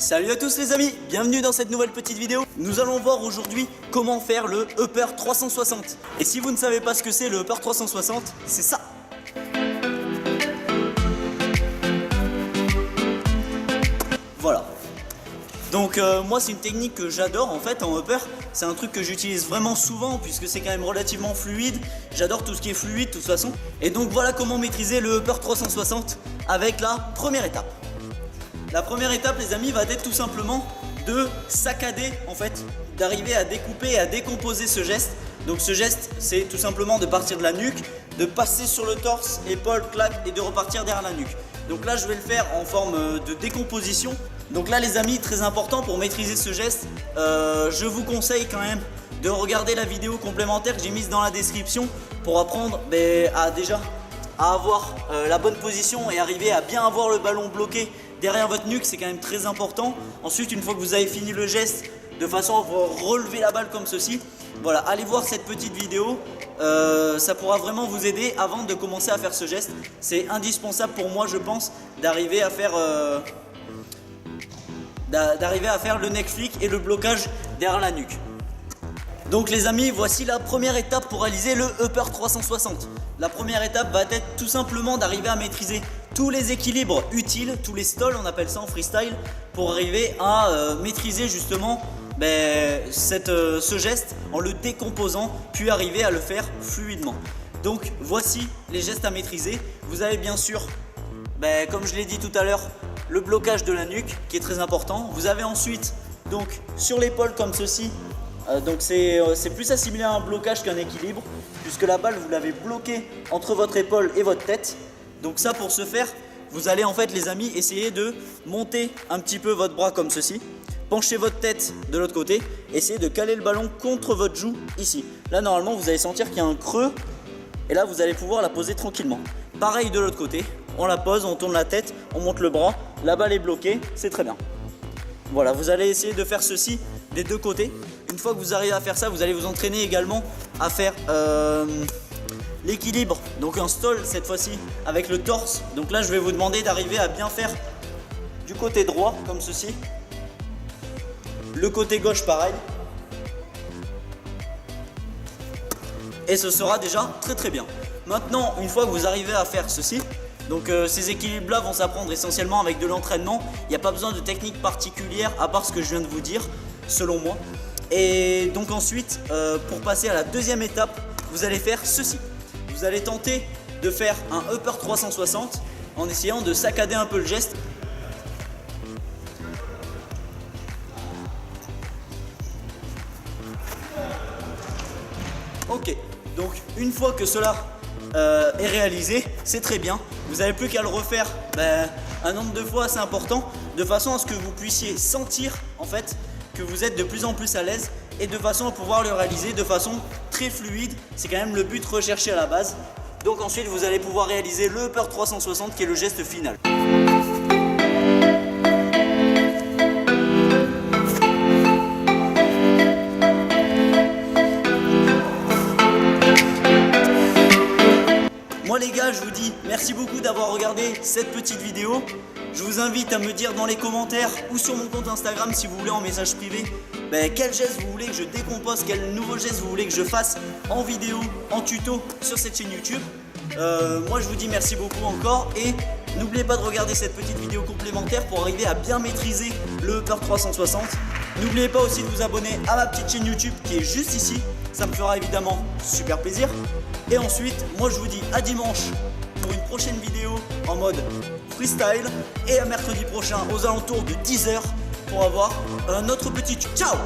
Salut à tous les amis, bienvenue dans cette nouvelle petite vidéo. Nous allons voir aujourd'hui comment faire le Upper 360. Et si vous ne savez pas ce que c'est le Upper 360, c'est ça. Voilà. Donc moi c'est une technique que j'adore en fait en upper. C'est un truc que j'utilise vraiment souvent puisque c'est quand même relativement fluide. J'adore tout ce qui est fluide de toute façon. Et donc voilà comment maîtriser le Upper 360 avec la première étape. La première étape les amis va être tout simplement de saccader en fait, d'arriver à découper et à décomposer ce geste. Donc ce geste c'est tout simplement de partir de la nuque, de passer sur le torse, épaule, claque et de repartir derrière la nuque. Donc là je vais le faire en forme de décomposition. Donc là les amis, très important pour maîtriser ce geste, je vous conseille quand même de regarder la vidéo complémentaire que j'ai mise dans la description pour apprendre à avoir la bonne position et arriver à bien avoir le ballon bloqué derrière votre nuque, c'est quand même très important. Ensuite une fois que vous avez fini le geste, de façon à relever la balle comme ceci, voilà, allez voir cette petite vidéo, ça pourra vraiment vous aider avant de commencer à faire ce geste. C'est indispensable pour moi je pense d'arriver à faire le neck flick et le blocage derrière la nuque. Donc les amis, voici la première étape pour réaliser le Upper 360. La première étape va être tout simplement d'arriver à maîtriser tous les équilibres utiles, tous les stalls, on appelle ça en freestyle, pour arriver à maîtriser justement ce geste en le décomposant, puis arriver à le faire fluidement. Donc voici les gestes à maîtriser. Vous avez bien sûr, comme je l'ai dit tout à l'heure, le blocage de la nuque qui est très important. Vous avez ensuite donc sur l'épaule comme ceci, donc c'est plus assimilé à un blocage qu'un équilibre puisque la balle vous l'avez bloquée entre votre épaule et votre tête. Donc ça pour ce faire, vous allez en fait les amis essayer de monter un petit peu votre bras comme ceci, pencher votre tête de l'autre côté, essayez de caler le ballon contre votre joue ici. Là normalement vous allez sentir qu'il y a un creux et là vous allez pouvoir la poser tranquillement. Pareil de l'autre côté, on la pose, on tourne la tête, on monte le bras, la balle est bloquée, c'est très bien. Voilà, vous allez essayer de faire ceci des deux côtés. Une fois que vous arrivez à faire ça, vous allez vous entraîner également à faire l'équilibre. Donc un stall cette fois-ci avec le torse. Donc là je vais vous demander d'arriver à bien faire du côté droit comme ceci. Le côté gauche pareil. Et ce sera déjà très très bien. Maintenant, une fois que vous arrivez à faire ceci, donc ces équilibres là vont s'apprendre essentiellement avec de l'entraînement. Il n'y a pas besoin de technique particulière à part ce que je viens de vous dire, selon moi. Et donc ensuite, pour passer à la deuxième étape, vous allez faire ceci. Vous allez tenter de faire un Upper 360 en essayant de saccader un peu le geste. Ok, donc une fois que cela est réalisé, c'est très bien. Vous n'avez plus qu'à le refaire un nombre de fois assez important, de façon à ce que vous puissiez sentir en fait que vous êtes de plus en plus à l'aise et de façon à pouvoir le réaliser de façon très fluide. C'est quand même le but recherché à la base. Donc ensuite vous allez pouvoir réaliser le Upper 360 qui est le geste final. Moi les gars, je vous dis merci beaucoup d'avoir regardé cette petite vidéo. Je vous invite à me dire dans les commentaires ou sur mon compte Instagram si vous voulez en message privé quel geste vous voulez que je décompose, quel nouveau geste vous voulez que je fasse en vidéo, en tuto sur cette chaîne YouTube. Moi je vous dis merci beaucoup encore et n'oubliez pas de regarder cette petite vidéo complémentaire pour arriver à bien maîtriser le Upper 360. N'oubliez pas aussi de vous abonner à ma petite chaîne YouTube qui est juste ici, ça me fera évidemment super plaisir. Et ensuite, moi je vous dis à dimanche pour une prochaine vidéo en mode freestyle et à mercredi prochain aux alentours de 10 h pour avoir un autre petit ciao.